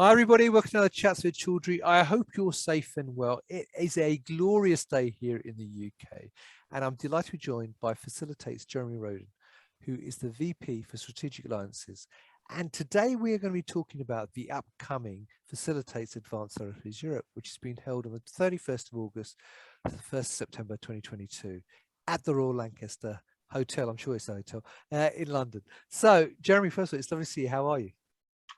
Hi everybody, welcome to another Chats with Chaudhry. I hope you're safe and well. It is a glorious day here in the UK, and I'm delighted to be joined by Phacilitates Jeremy Roden, who is the VP for Strategic Alliances. And today we are going to be talking about the upcoming Phacilitates Advanced Therapies Europe, which is being held on the 31st of August to the 1st of September 2022 at the Royal Lancaster Hotel. I'm sure it's a hotel in London. So Jeremy, first of all, it's lovely to see you. How are you?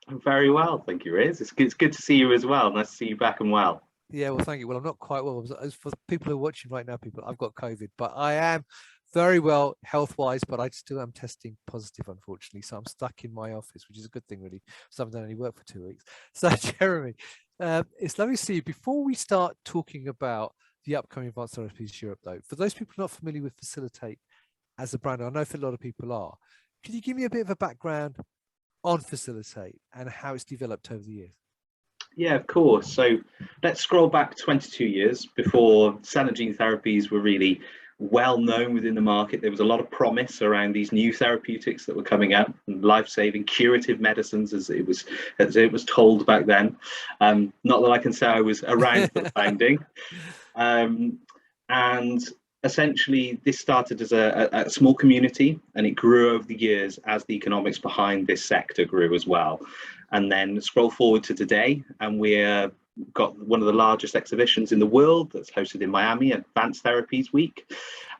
I'm very well, thank you, Riz. It's good to see you as well. Nice to see you back and well. Yeah, well, thank you. Well, I'm not quite well. As for people who are watching right now, I've got COVID, but I am very well health-wise, but I still am testing positive, unfortunately. So I'm stuck in my office, which is a good thing, really. So I've done only work for 2 weeks. So, Jeremy, it's lovely to see you. Before we start talking about the upcoming Advanced Therapies Europe, though, for those people not familiar with Phacilitate as a brand, I know for a lot of people are, could you give me a bit of a background on Phacilitate and how it's developed over the years? Yeah, of course. So let's scroll back 22 years before cell and gene therapies were really well known within the market. There was a lot of promise around these new therapeutics that were coming out, life-saving curative medicines, as it was told back then. Not that I can say I was around for the founding. And essentially, this started as a small community, and it grew over the years as the economics behind this sector grew as well. And then scroll forward to today, and we're got one of the largest exhibitions in the world that's hosted in Miami, Advanced Therapies Week.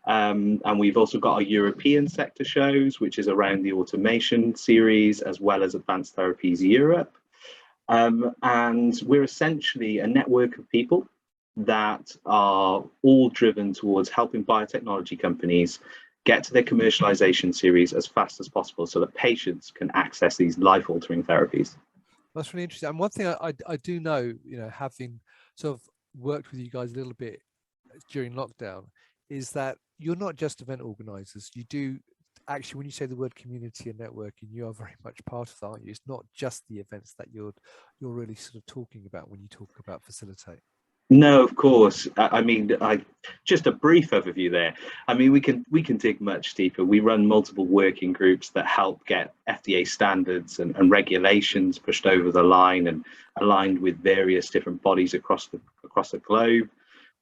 And we've also got our European sector shows, which is around the automation series, as well as Advanced Therapies Europe. And we're essentially a network of people that are all driven towards helping biotechnology companies get to their commercialization series as fast as possible so that patients can access these life-altering therapies. That's really interesting. And one thing I do know, having sort of worked with you guys a little bit during lockdown, is that you're not just event organizers. You do actually, when you say the word community and networking, you are very much part of that, aren't you? It's not just the events that you're really sort of talking about when you talk about Phacilitate. No, of course. I mean, just a brief overview there. I mean, we can dig much deeper. We run multiple working groups that help get FDA standards and regulations pushed over the line and aligned with various different bodies across the globe.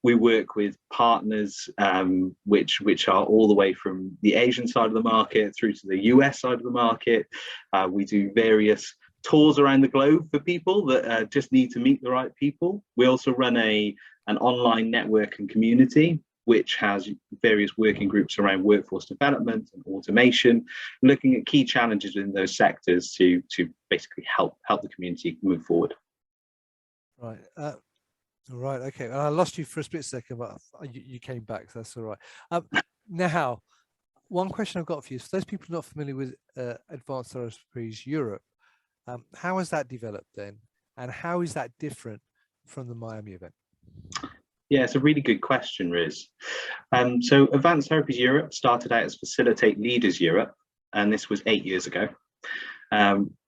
We work with partners which are all the way from the Asian side of the market through to the US side of the market. We do various tours around the globe for people that just need to meet the right people. We also run an online network and community, which has various working groups around workforce development and automation, looking at key challenges in those sectors to basically help the community move forward. Right. Right. Okay. I lost you for a split second, but you came back. So that's all right. Now, one question I've got for you is, for those people not familiar with Advanced Therapies Europe, how has that developed then, and how is that different from the Miami event? Yeah, it's a really good question, Riz. So Advanced Therapies Europe started out as Facilitate Leaders Europe, and this was 8 years ago.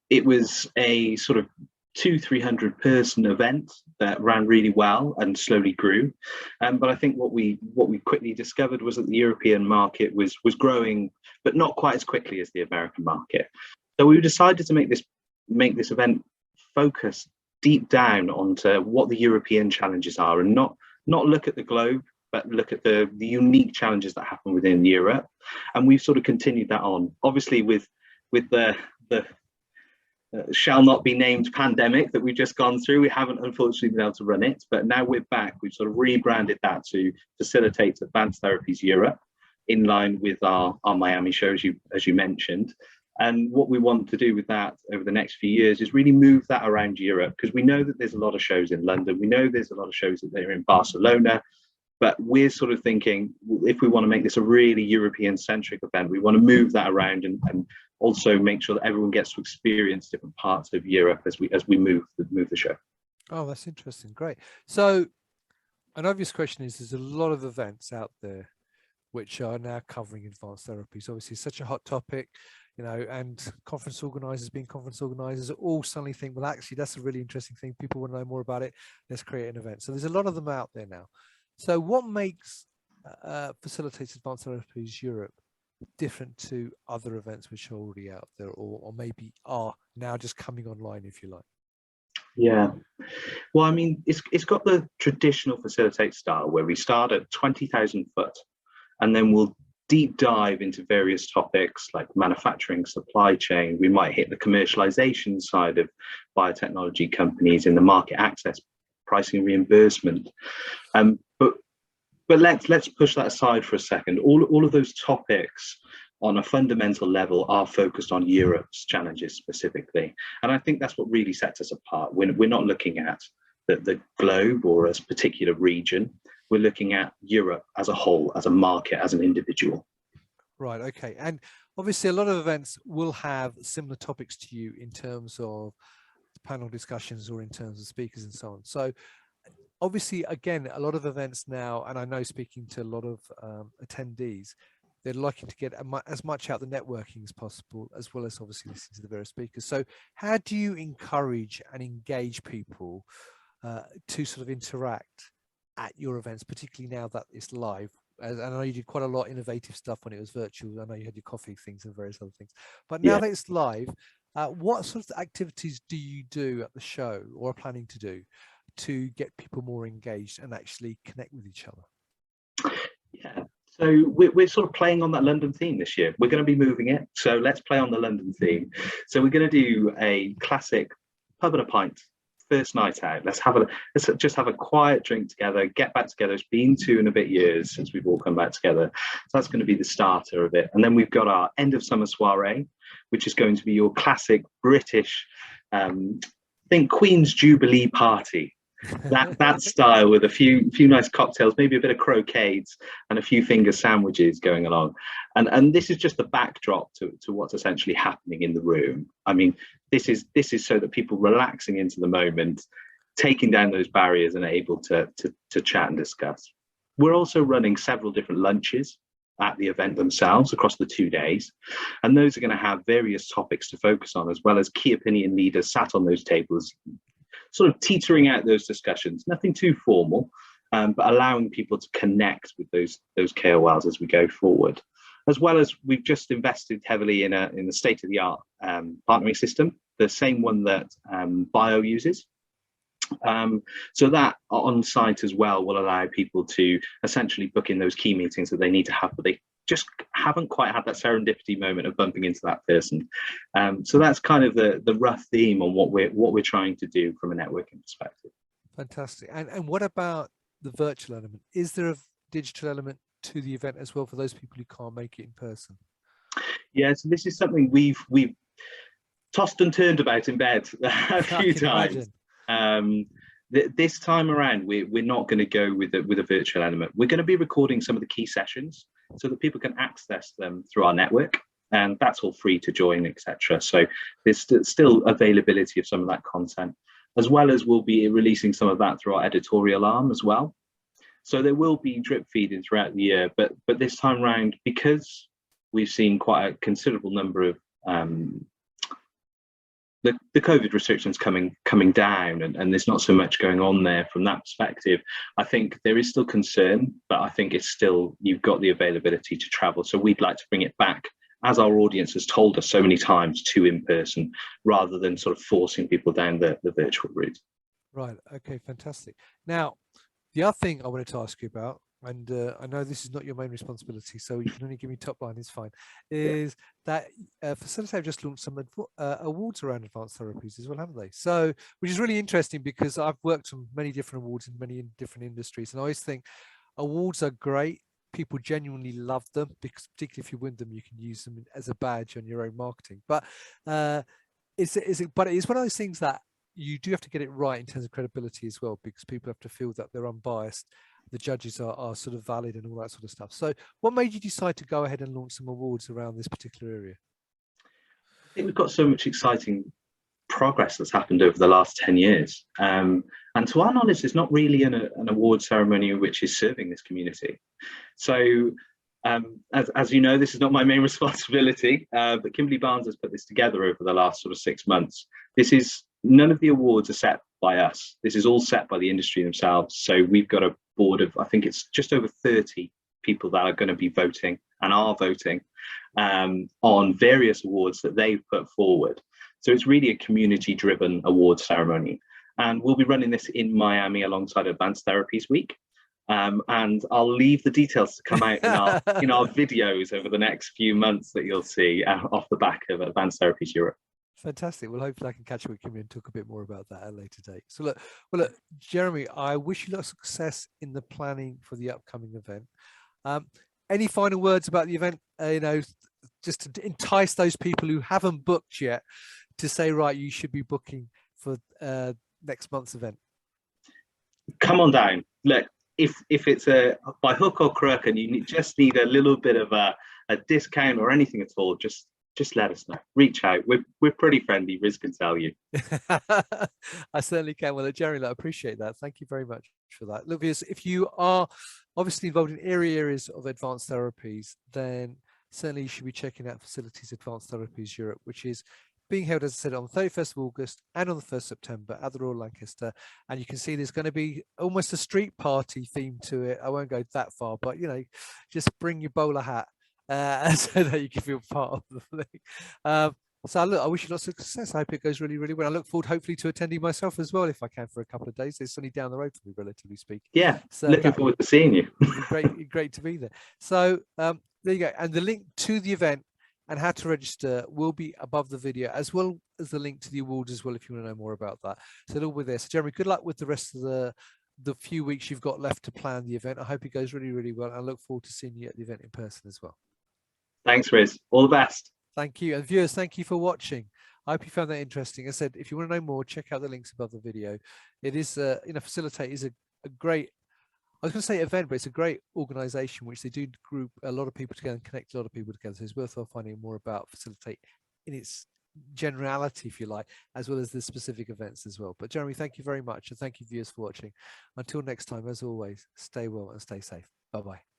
It was a sort of 200-300 person event that ran really well and slowly grew. But I think what we quickly discovered was that the European market was growing, but not quite as quickly as the American market. So we decided to make this event focus deep down onto what the European challenges are, and not look at the globe, but look at the unique challenges that happen within Europe. And we've sort of continued that on, obviously with the shall not be named pandemic that we've just gone through. We haven't unfortunately been able to run it, but now we're back. We've sort of rebranded that to Facilitate Advanced Therapies Europe, in line with our Miami show, as you mentioned. And what we want to do with that over the next few years is really move that around Europe, because we know that there's a lot of shows in London. We know there's a lot of shows that are in Barcelona, but we're sort of thinking, if we want to make this a really European-centric event, we want to move that around and also make sure that everyone gets to experience different parts of Europe as we move the show. Oh, that's interesting. Great. So an obvious question is, there's a lot of events out there which are now covering advanced therapies. Obviously, it's such a hot topic, and conference organizers, being conference organizers, all suddenly think, well, actually, that's a really interesting thing. People want to know more about it. Let's create an event. So there's a lot of them out there now. So what makes Facilitates Advanced Therapies Europe different to other events which are already out there, or maybe are now just coming online, if you like? Yeah. Well, I mean, it's got the traditional Facilitate style where we start at 20,000 foot and then we'll deep dive into various topics like manufacturing, supply chain. We might hit the commercialization side of biotechnology companies in the market access, pricing, reimbursement. Um, but but let's push that aside for a second. All of those topics on a fundamental level are focused on Europe's challenges specifically. And I think that's what really sets us apart. We're not looking at the globe or a particular region. We're looking at Europe as a whole, as a market, as an individual. Right. Okay. And obviously a lot of events will have similar topics to you in terms of panel discussions or in terms of speakers and so on. So obviously, again, a lot of events now, and I know speaking to a lot of attendees, they're liking to get as much out the networking as possible, as well as obviously listening to the various speakers. So how do you encourage and engage people to sort of interact at your events, particularly now that it's live? I know you did quite a lot of innovative stuff when it was virtual. I know you had your coffee things and various other things, but now that it's live, what sort of activities do you do at the show or are planning to do to get people more engaged and actually connect with each other? Yeah, so we're sort of playing on that London theme this year. We're going to be moving it, so let's play on the London theme. So we're going to do a classic pub and a pint first night out. Let's just have a quiet drink together, get back together. It's been 2 and a bit years since we've all come back together, so that's going to be the starter of it. And then we've got our end of summer soiree, which is going to be your classic British think Queen's Jubilee party. that style, with a few nice cocktails, maybe a bit of croquettes and a few finger sandwiches going along. And this is just the backdrop to what's essentially happening in the room. I mean, this is so that people relaxing into the moment, taking down those barriers and are able to chat and discuss. We're also running several different lunches at the event themselves across the 2 days, and those are going to have various topics to focus on, as well as key opinion leaders sat on those tables, sort of teetering out those discussions, nothing too formal, but allowing people to connect with those KOLs as we go forward. As well as we've just invested heavily in the state-of-the-art partnering system, the same one that Bio uses. So that on site as well will allow people to essentially book in those key meetings that they need to have, but they just haven't quite had that serendipity moment of bumping into that person. So that's kind of the rough theme on what we're trying to do from a networking perspective. Fantastic. And what about the virtual element? Is there a digital element to the event as well for those people who can't make it in person? Yeah, so this is something we've tossed and turned about in bed a few times. This time around, we're not going to go with a virtual element. We're going to be recording some of the key sessions so that people can access them through our network, and that's all free to join, etc. So there's still availability of some of that content, as well as we'll be releasing some of that through our editorial arm as well. So there will be drip feeding throughout the year, but this time round, because we've seen quite a considerable number of the COVID restrictions coming down, and there's not so much going on there from that perspective. I think there is still concern, but I think it's still, you've got the availability to travel. So we'd like to bring it back, as our audience has told us so many times, to in person, rather than sort of forcing people down the virtual route. Right. Okay. Fantastic. Now, the other thing I wanted to ask you about, and I know this is not your main responsibility, so you can only give me top line, it's fine, is that Phacilitates have just launched some awards around advanced therapies as well, haven't they? So, which is really interesting, because I've worked on many different awards in many different industries, and I always think awards are great. People genuinely love them, because particularly if you win them, you can use them as a badge on your own marketing. But it's one of those things that you do have to get it right in terms of credibility as well, because people have to feel that they're unbiased, the judges are sort of valid and all that sort of stuff. So what made you decide to go ahead and launch some awards around this particular area? I think we've got so much exciting progress that's happened over the last 10 years. And to our knowledge, there's not really an award ceremony which is serving this community. So as you know, this is not my main responsibility, but Kimberly Barnes has put this together over the last sort of 6 months. None of the awards are set by us. This is all set by the industry themselves. So we've got a board of, I think it's just over 30 people that are going to be voting and are voting on various awards that they've put forward. So it's really a community-driven award ceremony. And we'll be running this in Miami alongside Advanced Therapies Week. And I'll leave the details to come out in our videos over the next few months that you'll see off the back of Advanced Therapies Europe. Fantastic. Well, hopefully I can catch up with you and talk a bit more about that at a later date. So look, Jeremy, I wish you a lot of success in the planning for the upcoming event. Any final words about the event? Just to entice those people who haven't booked yet to say, right, you should be booking for next month's event. Come on down. Look, if it's by hook or crook and you just need a little bit of a discount or anything at all, just let us know. Reach out. We're pretty friendly. Riz can tell you. I certainly can. Well, Jeremy, I appreciate that. Thank you very much for that. Look, if you are obviously involved in areas of advanced therapies, then certainly you should be checking out Phacilitates Advanced Therapies Europe, which is being held, as I said, on the 31st of August and on the 1st of September at the Royal Lancaster. And you can see there's going to be almost a street party theme to it. I won't go that far, but, just bring your bowler hat so that you can feel part of the thing. So look, I wish you lots of success. I hope it goes really, really well. I look forward, hopefully, to attending myself as well, if I can, for a couple of days. It's only down the road for me, relatively speaking. Yeah, so looking forward to seeing you. Great to be there. So there you go. And the link to the event and how to register will be above the video, as well as the link to the awards as well, if you want to know more about that. So it'll be there. So Jeremy, good luck with the rest of the few weeks you've got left to plan the event. I hope it goes really, really well. And I look forward to seeing you at the event in person as well. Thanks, Riz. All the best. Thank you. And viewers, thank you for watching. I hope you found that interesting. As I said, if you want to know more, check out the links above the video. It is, Facilitate is a great, I was going to say event, but it's a great organization which they do group a lot of people together and connect a lot of people together. So it's worthwhile finding more about Facilitate in its generality, if you like, as well as the specific events as well. But Jeremy, thank you very much. And thank you, viewers, for watching. Until next time, as always, stay well and stay safe. Bye-bye.